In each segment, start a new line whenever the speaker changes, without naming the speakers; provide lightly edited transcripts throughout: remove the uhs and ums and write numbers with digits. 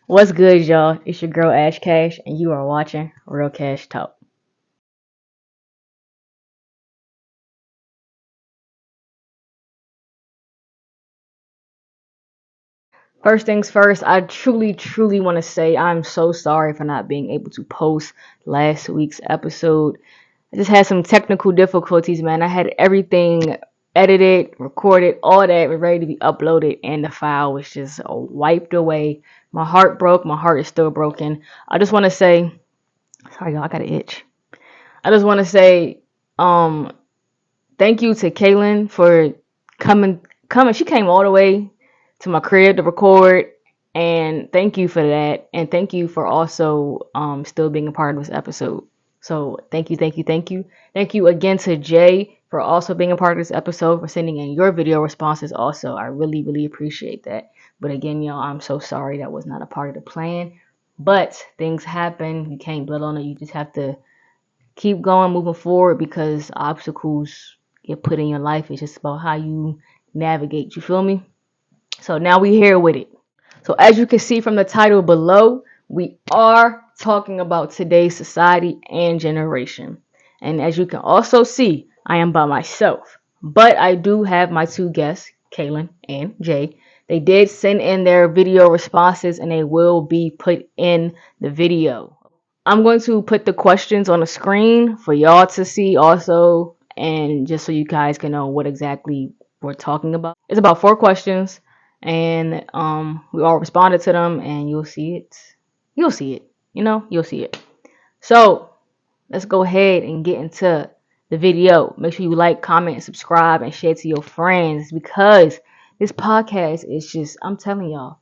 What's good, y'all? It's your girl Ash Cash, and you are watching Real Cash Talk. First things first, I truly want to say I'm so sorry for not being able to post last week's episode. I just had some technical difficulties, man. I had everything edited, recorded, all that ready to be uploaded, and the file was just wiped away. My heart broke. My heart is still broken. I just want to say, sorry, y'all, I got an itch. I just want to say, um, thank you to Kaylin for coming. She came all the way to my crib to record, and thank you for that. And thank you for also still being a part of this episode. So thank you. Thank you again to Jay for also being a part of this episode, for sending in your video responses also. I really appreciate that. But again, y'all, I'm so sorry that was not a part of the plan. But things happen. You can't dwell on it. You just have to keep going, moving forward, because obstacles get put in your life. It's just about how you navigate. You feel me? So now we here with it. So as you can see from the title below, we are talking about today's society and generation. And as you can also see, I am by myself. But I do have my two guests, Kaylin and Jay. They did send in their video responses and they will be put in the video. I'm going to put the questions on the screen for y'all to see also, and just so you guys can know what exactly we're talking about. It's about 4 questions, and we all responded to them, and you'll see it. You'll see it. You'll see it. So let's go ahead and get into the video. Make sure you like, comment, and subscribe, and share to your friends, because this podcast is just, I'm telling y'all,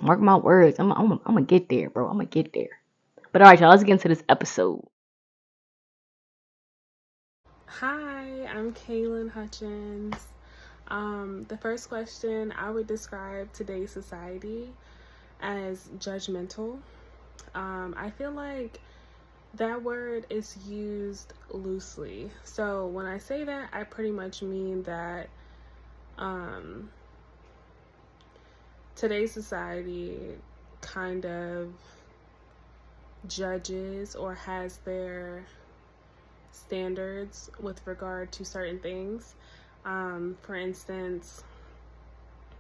mark my words, I'm gonna get there, bro. I'm gonna get there. But all right, y'all, let's get into this episode.
Hi, I'm Kaylin Hutchins. The first question, I would describe today's society as judgmental. I feel like that word is used loosely. So when I say that, I pretty much mean that um, today's society kind of judges or has their standards with regard to certain things. For instance,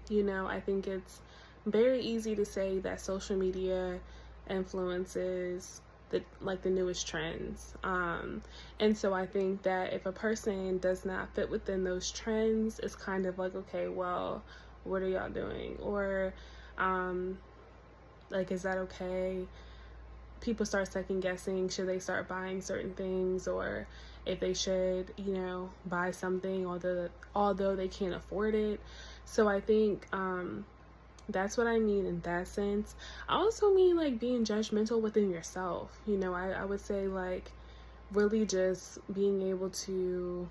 I think it's very easy to say that social media influences the newest trends. And so I think that if a person does not fit within those trends, it's kind of like, okay, well, what are y'all doing? Or is that okay? People start second guessing, should they start buying certain things, or if they should, buy something although they can't afford it. So I think that's what I mean in that sense. I also mean being judgmental within yourself. I would say really just being able to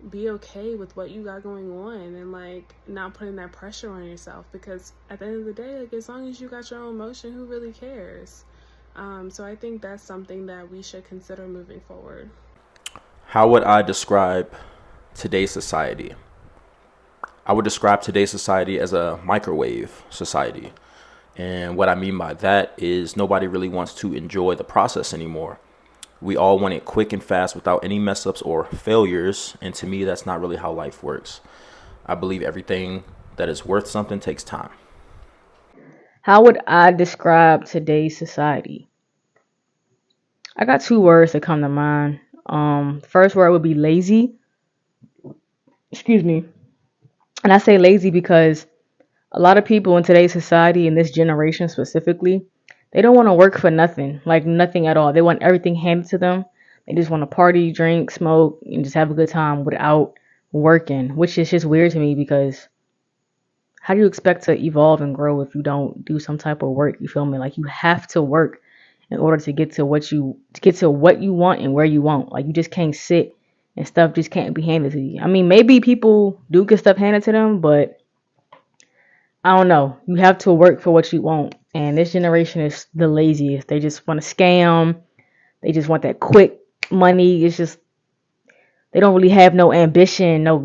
be okay with what you got going on, and not putting that pressure on yourself, because at the end of the day, as long as you got your own motion, who really cares? So I think that's something that we should consider moving forward.
How would I describe today's society? I would describe today's society as a microwave society. And what I mean by that is nobody really wants to enjoy the process anymore. We all want it quick and fast without any mess ups or failures. And to me, that's not really how life works. I believe everything that is worth something takes time.
How would I describe today's society? I got 2 words that come to mind. First word would be lazy. Excuse me. And I say lazy because a lot of people in today's society, in this generation specifically, they don't want to work for nothing, like nothing at all. They want everything handed to them. They just want to party, drink, smoke, and just have a good time without working, which is just weird to me, because how do you expect to evolve and grow if you don't do some type of work? You feel me? Like, you have to work in order to get to what you want and where you want. Like, you just can't sit and stuff just can't be handed to you. I mean, maybe people do get stuff handed to them, but I don't know. You have to work for what you want. And this generation is the laziest. They just want to scam. They just want that quick money. It's just, they don't really have no ambition, no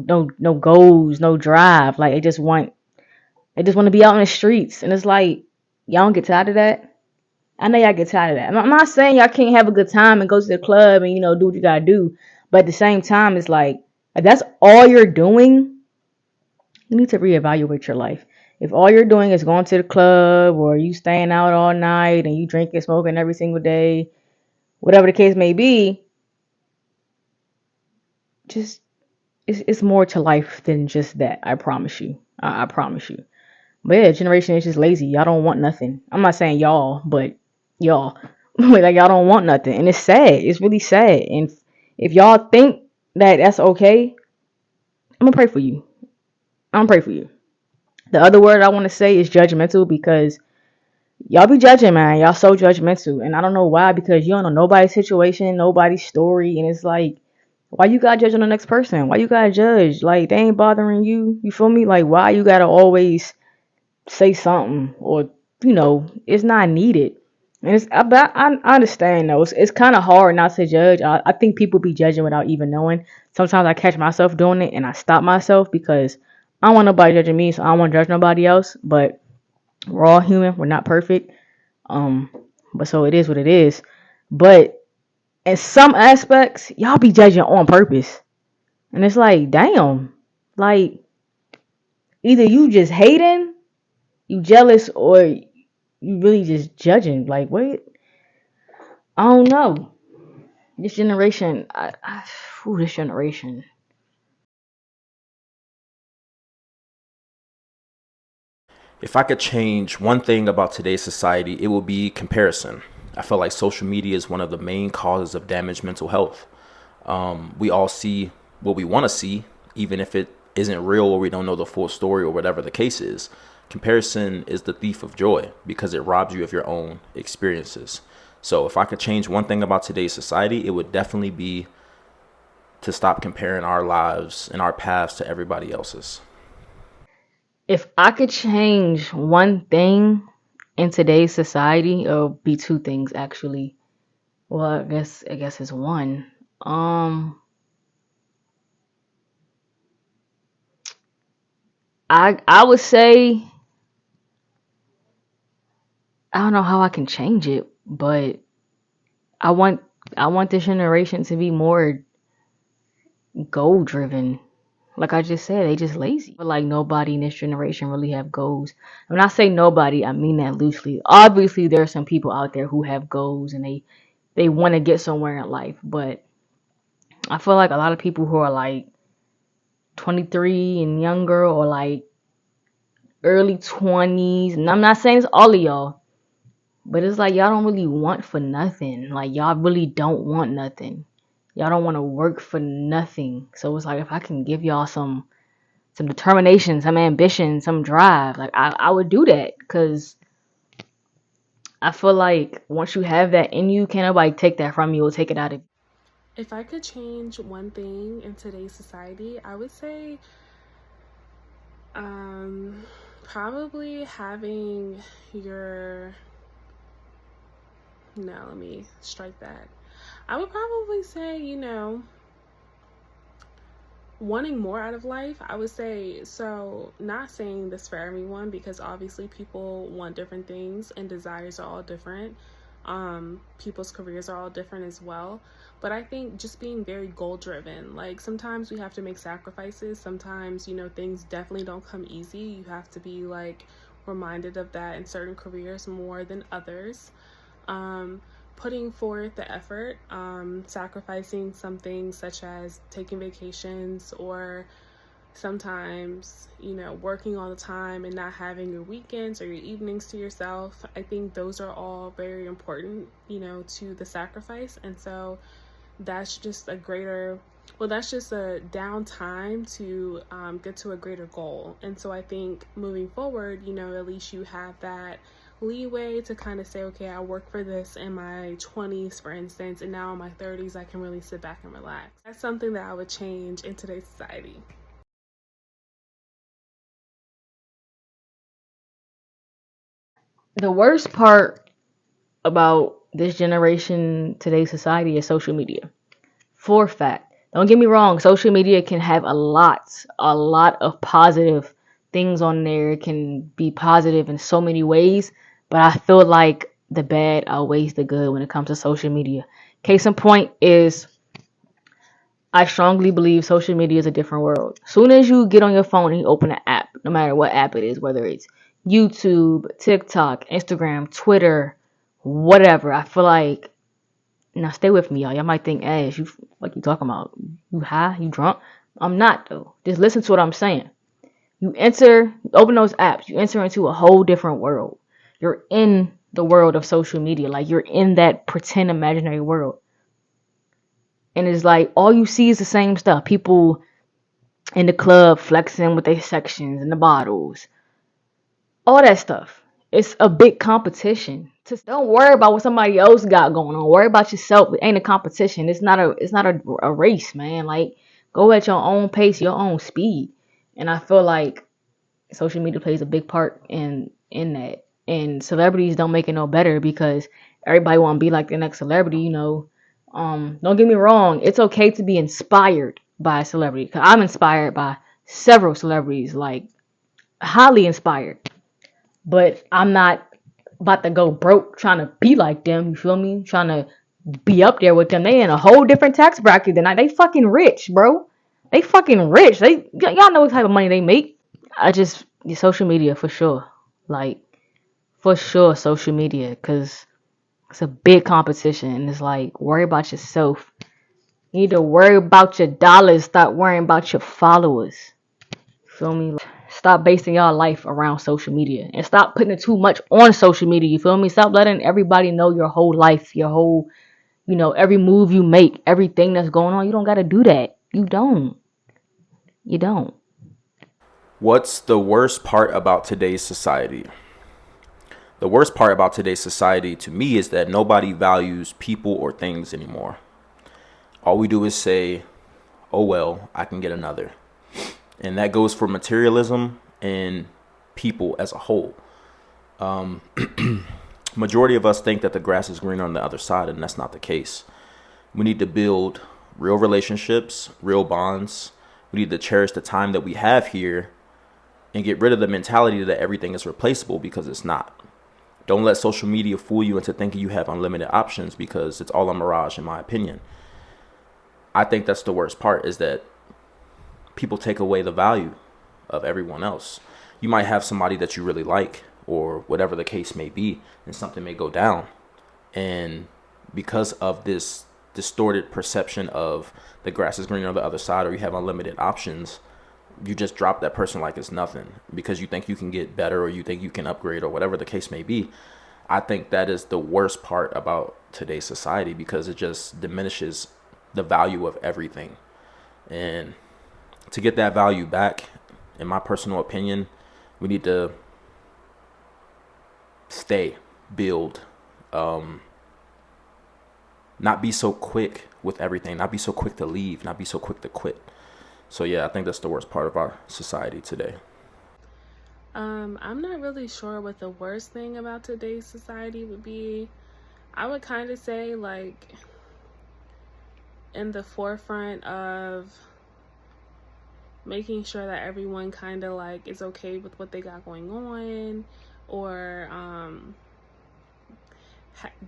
goals, no drive. Like, they just want to be out in the streets. And it's like, Y'all don't get tired of that? I know y'all get tired of that. I'm not saying y'all can't have a good time and go to the club and, do what you gotta do. But at the same time, it's like, if that's all you're doing, you need to reevaluate your life. If all you're doing is going to the club or you staying out all night and you drinking, smoking every single day, whatever the case may be, just it's more to life than just that. I promise you. I promise you. But yeah, generation is just lazy. Y'all don't want nothing. I'm not saying y'all, but y'all. Like y'all don't want nothing. And it's sad. It's really sad. And if y'all think that that's okay, I'm gonna pray for you. I'm gonna pray for you. The other word I want to say is judgmental because y'all be judging, man. Y'all so judgmental. And I don't know why, because you don't know nobody's situation, nobody's story. And it's like, why you gotta judge on the next person? Why you gotta judge? Like, they ain't bothering you. You feel me? Like, why you gotta always say something or, it's not needed. And I understand though. It's kind of hard not to judge. I think people be judging without even knowing. Sometimes I catch myself doing it and I stop myself because I don't want nobody judging me, so I don't want to judge nobody else. But we're all human. We're not perfect. Um, but so it is what it is. But in some aspects, y'all be judging on purpose. And it's like, damn. Like, either you just hating, you jealous, or you really just judging. Like, what? I don't know. This generation, this generation.
If I could change one thing about today's society, it would be comparison. I feel like social media is one of the main causes of damaged mental health. We all see what we want to see, even if it isn't real or we don't know the full story or whatever the case is. Comparison is the thief of joy because it robs you of your own experiences. So if I could change one thing about today's society, it would definitely be to stop comparing our lives and our paths to everybody else's.
If I could change one thing in today's society, it would be two things actually. Well, I guess it's one. I would say I don't know how I can change it, but I want I want this generation to be more goal driven. Like I just said, they just lazy. But like nobody in this generation really have goals. When I say nobody, I mean that loosely. Obviously, there are some people out there who have goals and they want to get somewhere in life. But I feel like a lot of people who are like 23 and younger or like early 20s, and I'm not saying it's all of y'all, but it's like y'all don't really want for nothing. Like y'all really don't want nothing. Y'all don't want to work for nothing. So it's like if I can give y'all some determination, some ambition, some drive. Like I would do that because I feel like once you have that in you, can't nobody take that from you or take it out of you.
If I could change one thing in today's society, I would say um, probably having your. No, let me strike that. I would probably say, wanting more out of life. I would say, so not saying this for everyone because obviously people want different things and desires are all different. People's careers are all different as well. But I think just being very goal driven, like sometimes we have to make sacrifices. Sometimes, things definitely don't come easy. You have to be like reminded of that in certain careers more than others. Um, Putting forth the effort, sacrificing something such as taking vacations or sometimes, working all the time and not having your weekends or your evenings to yourself. I think those are all very important, to the sacrifice. And so that's just that's just a downtime to get to a greater goal. And so I think moving forward, at least you have that leeway to kind of say, okay, I work for this in my 20s, for instance, and now in my 30s, I can really sit back and relax. That's something that I would change in today's society.
The worst part about this generation, today's society, is social media. For a fact. Don't get me wrong, social media can have a lot of positive things on there. It can be positive in so many ways, but I feel like the bad outweighs the good when it comes to social media. Case in point is I strongly believe social media is a different world. Soon as you get on your phone and you open an app, no matter what app it is, whether it's YouTube, TikTok, Instagram, Twitter, whatever, I feel like, now stay with me, y'all. Y'all might think, Ash, you like you talking about, you high, you drunk. I'm not though. Just listen to what I'm saying. Open those apps, you enter into a whole different world. You're in the world of social media, like you're in that pretend imaginary world. And it's like all you see is the same stuff. People in the club flexing with their sections and the bottles, all that stuff. It's a big competition. Just don't worry about what somebody else got going on. Worry about yourself. It ain't a competition. It's not a race, man. Like go at your own pace, your own speed. And I feel like social media plays a big part in that. And celebrities don't make it no better because everybody want to be like the next celebrity, you know. Don't get me wrong, it's okay to be inspired by a celebrity. Cause I'm inspired by several celebrities, like highly inspired. But I'm not about to go broke trying to be like them. You feel me? Trying to be up there with them. They in a whole different tax bracket than I. They fucking rich, bro. They fucking rich. Y'all know what type of money they make. Social media for sure. Like for sure, social media, cause it's a big competition. And it's like worry about yourself. You need to worry about your dollars. Stop worrying about your followers. Feel me? Stop basing y'all life around social media and stop putting it too much on social media. You feel me? Stop letting everybody know your whole life, your whole, every move you make, everything that's going on. You don't got to do that. You don't. You don't.
What's the worst part about today's society? The worst part about today's society to me is that nobody values people or things anymore. All we do is say, oh, well, I can get another. And that goes for materialism and people as a whole. Majority of us think that the grass is greener on the other side, and that's not the case. We need to build real relationships, real bonds. We need to cherish the time that we have here and get rid of the mentality that everything is replaceable, because it's not. Don't let social media fool you into thinking you have unlimited options, because it's all a mirage, in my opinion. I think that's the worst part, is that people take away the value of everyone else. You might have somebody that you really like, or whatever the case may be, and something may go down. And because of this distorted perception of the grass is greener on the other side, or you have unlimited options, you just drop that person like it's nothing because you think you can get better, or you think you can upgrade, or whatever the case may be. I think that is the worst part about today's society, because it just diminishes the value of everything. And to get that value back, in my personal opinion, we need to build, not be so quick with everything, not be so quick to leave, not be so quick to quit. So yeah, I think that's the worst part of our society today.
I'm not really sure what the worst thing about today's society would be. I would kind of say, like, in the forefront of making sure that everyone kind of like is okay with what they got going on, or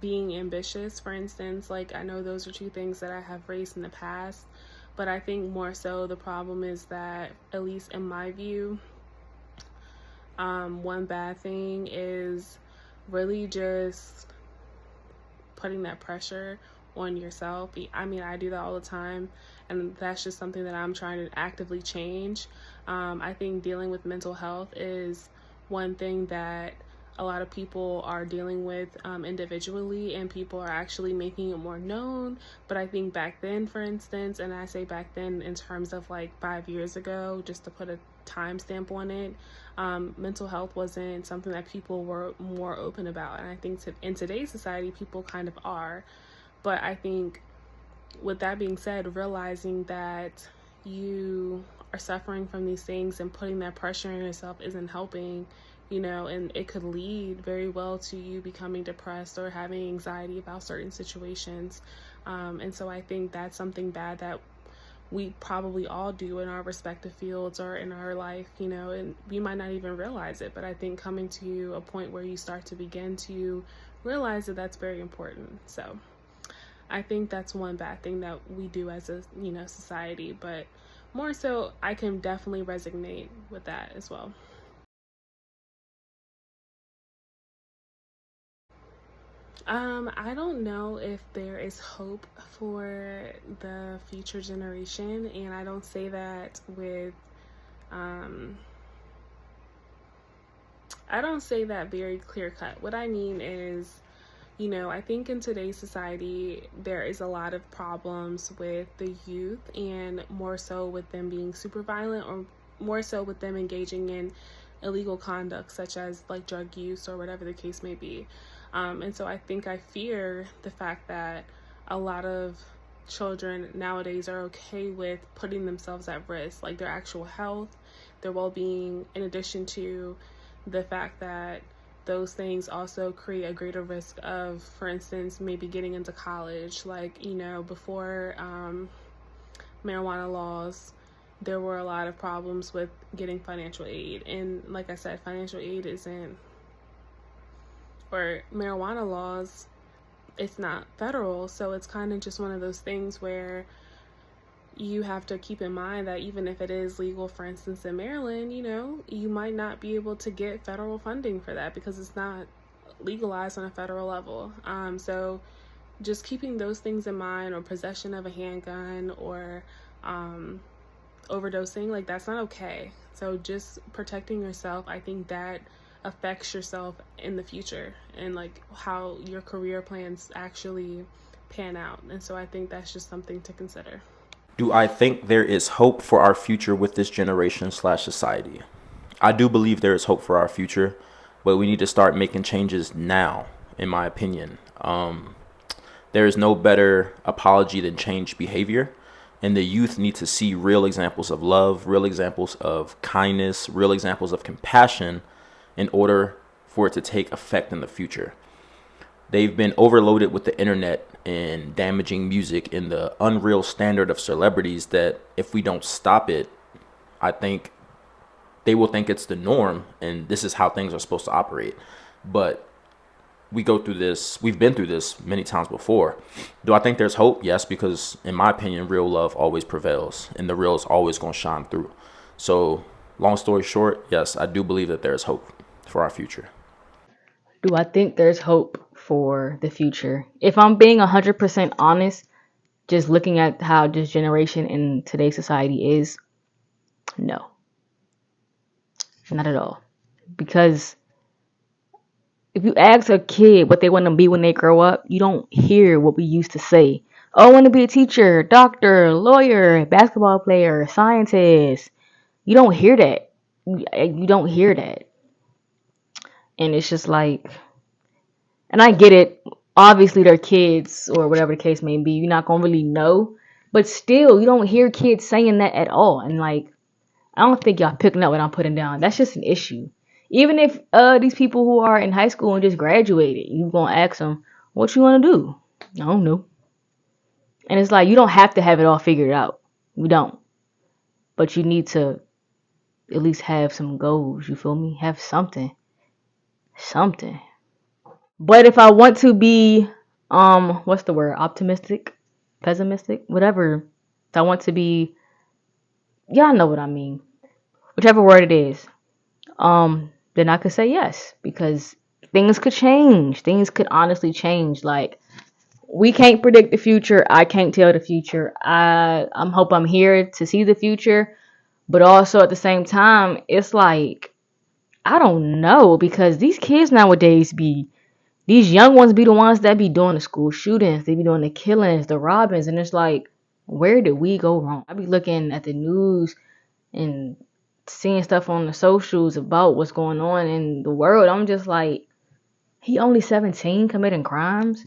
being ambitious, for instance. Like, I know those are two things that I have raised in the past, but I think more so the problem is that, at least in my view, one bad thing is really just putting that pressure on yourself. I mean, I do that all the time, and that's just something that I'm trying to actively change. I think dealing with mental health is one thing that a lot of people are dealing with individually, and people are actually making it more known. But I think back then, for instance, and I say back then in terms of like 5 years ago, just to put a timestamp on it, mental health wasn't something that people were more open about. And I think in today's society, people kind of are. But I think, with that being said, realizing that you are suffering from these things and putting that pressure on yourself isn't helping, and it could lead very well to you becoming depressed or having anxiety about certain situations. And so I think that's something bad that we probably all do in our respective fields or in our life, and you might not even realize it. But I think coming to a point where you start to begin to realize that that's very important. So I think that's one bad thing that we do as a, society. But more so, I can definitely resonate with that as well. I don't know if there is hope for the future generation, and I don't say that with, I don't say that very clear cut. What I mean is, I think in today's society, there is a lot of problems with the youth, and more so with them being super violent, or more so with them engaging in illegal conduct, such as like drug use or whatever the case may be. And so I fear the fact that a lot of children nowadays are okay with putting themselves at risk, like their actual health, their well-being, in addition to the fact that those things also create a greater risk of, for instance, maybe getting into college. Like, before marijuana laws, there were a lot of problems with getting financial aid. And like I said, financial aid isn't, or marijuana laws, it's not federal. So it's kind of just one of those things where you have to keep in mind that even if it is legal, for instance, in Maryland, you might not be able to get federal funding for that because it's not legalized on a federal level. So just keeping those things in mind, or possession of a handgun, or overdosing, like that's not okay. So just protecting yourself, I think that affects yourself in the future, and like how your career plans actually pan out. And so I think that's just something to consider.
Do I think there is hope for our future with this generation slash society? I do believe there is hope for our future, but we need to start making changes now, in my opinion. There is no better apology than changed behavior. And the youth need to see real examples of love, real examples of kindness, real examples of compassion in order for it to take effect in the future. They've been overloaded with the internet and damaging music and the unreal standard of celebrities that if we don't stop it, I think they will think it's the norm and this is how things are supposed to operate. But we've been through this many times before. Do I think there's hope? Yes, because in my opinion, real love always prevails and the real is always going to shine through. So long story short, yes, I do believe that there's hope for our future.
Do I think there's hope for the future? If I'm being 100% honest, just looking at how this generation in today's society is, no. Not at all. Because if you ask a kid what they want to be when they grow up, you don't hear what we used to say. Oh, I want to be a teacher, doctor, lawyer, basketball player, scientist. You don't hear that. You don't hear that. And it's just like, and I get it. Obviously, they're kids or whatever the case may be. You're not going to really know. But still, you don't hear kids saying that at all. And like, I don't think y'all picking up what I'm putting down. That's just an issue. Even if these people who are in high school and just graduated, you gonna ask them, what you want to do? I don't know. And it's like, you don't have to have it all figured out. You don't. But you need to at least have some goals. You feel me? Have something. Something. But if I want to be, what's the word? Optimistic? Pessimistic? Whatever. If I want to be, y'all know what I mean. Whichever word it is. Then I could say yes, because things could change. Things could honestly change. Like, we can't predict the future. I can't tell the future. I'm here to see the future, but also at the same time, it's like, I don't know, because these kids nowadays these young ones be the ones that be doing the school shootings. They be doing the killings, the robbings, and it's like, where did we go wrong? I be looking at the news and seeing stuff on the socials about what's going on in the world. I'm just like, he only 17 committing crimes,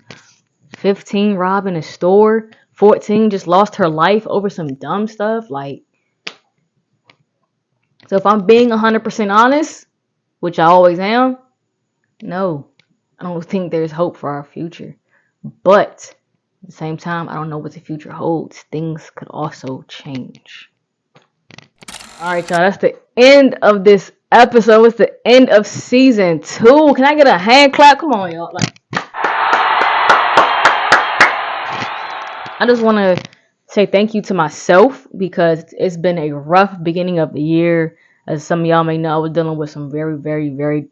15 robbing a store, 14 just lost her life over some dumb stuff. Like, so if I'm being 100% honest, which I always am, no, I don't think there's hope for our future. But At the same time, I don't know what the future holds. Things could also change. Alright, y'all, that's the end of this episode. It's the end of season 2. Can I get a hand clap? Come on, y'all. Like, I just want to say thank you to myself because it's been a rough beginning of the year. As some of y'all may know, I was dealing with some very, very, very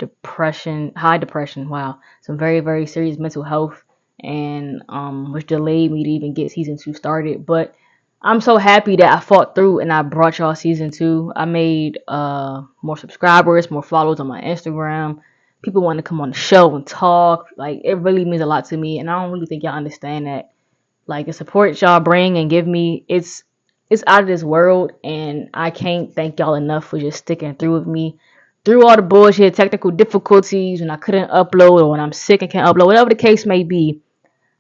high depression. Wow. Some very, very serious mental health, and which delayed me to even get season 2 started. But I'm so happy that I fought through and I brought y'all season 2. I made more subscribers, more followers on my Instagram. People want to come on the show and talk. Like, it really means a lot to me, and I don't really think y'all understand that. Like, the support y'all bring and give me, it's out of this world, and I can't thank y'all enough for just sticking through with me through all the bullshit, technical difficulties, when I couldn't upload or when I'm sick and can't upload, whatever the case may be.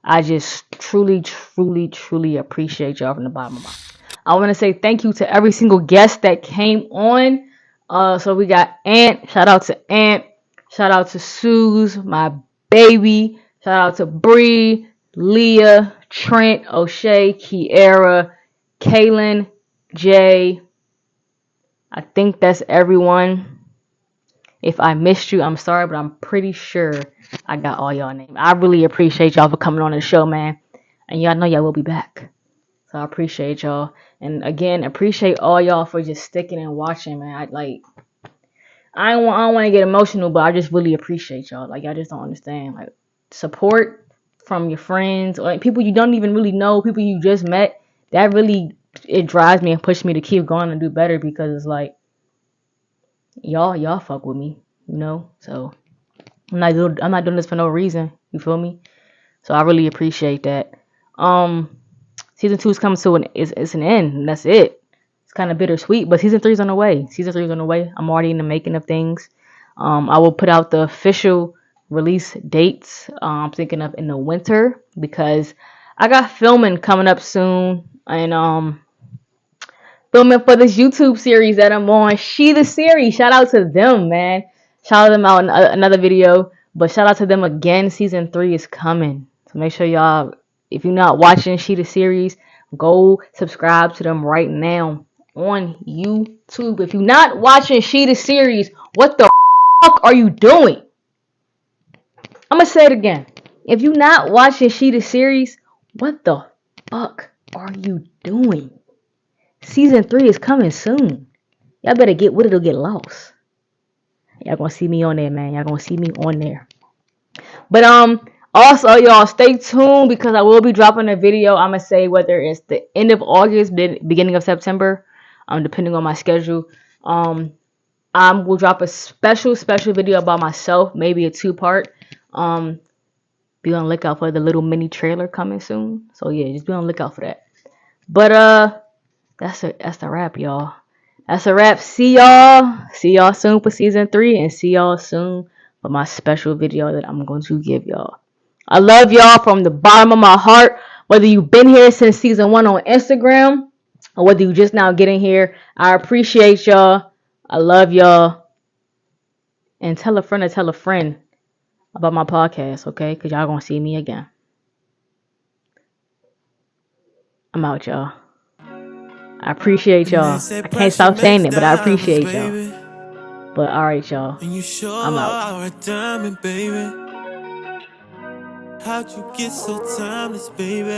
I just truly, truly, truly appreciate y'all from the bottom of my heart. I want to say thank you to every single guest that came on. So we got Ant. Shout out to Ant. Shout out to Suze, my baby. Shout out to Bree, Leah, Trent, O'Shea, Kiera, Kaylin, Jay. I think that's everyone. If I missed you, I'm sorry, but I'm pretty sure I got all y'all names. I really appreciate y'all for coming on the show, man. And y'all know y'all will be back. So I appreciate y'all. And again, appreciate all y'all for just sticking and watching, man. I don't want to get emotional, but I just really appreciate y'all. Like, y'all just don't understand. Like, support from your friends or people you don't even really know, people you just met. That really, it drives me and pushes me to keep going and do better, because it's like, y'all fuck with me, you know. So I'm not doing this for no reason. You feel me? So I really appreciate that. Season 2 is coming to it's an end, and that's it. It's kind of bittersweet, but season 3 is on the way. Season 3 is on the way. I'm already in the making of things. I will put out the official release dates. I'm thinking of in the winter, because I got filming coming up soon, and filming for this YouTube series that I'm on. She the series. Shout out to them, man. Shout them out in another video. But shout out to them again. Season 3 is coming. So make sure y'all, if you're not watching She the series, go subscribe to them right now on YouTube. If you're not watching She the series, what the fuck are you doing? I'm gonna say it again. If you're not watching She the series, what the fuck are you doing? Season 3 is coming soon. Y'all better get with it or get lost. Y'all gonna see me on there, man. Y'all gonna see me on there. But also, y'all stay tuned, because I will be dropping a video. I'm gonna say whether it's the end of August, beginning of September, depending on my schedule. I will drop a special video about myself, maybe a 2-part. Be on the lookout for the little mini trailer coming soon. So yeah, just be on the lookout for that. But that's the wrap, y'all. That's a wrap. See y'all soon for season 3, and see y'all soon for my special video that I'm going to give y'all. I love y'all from the bottom of my heart. Whether you've been here since season 1 on Instagram, or whether you just now getting here, I appreciate y'all. I love y'all. And tell a friend about my podcast, okay? Because y'all gonna see me again. I'm out, y'all. I appreciate y'all. I can't stop saying it, but I appreciate y'all. But alright, y'all. I'm out. How'd you get so timeless, baby?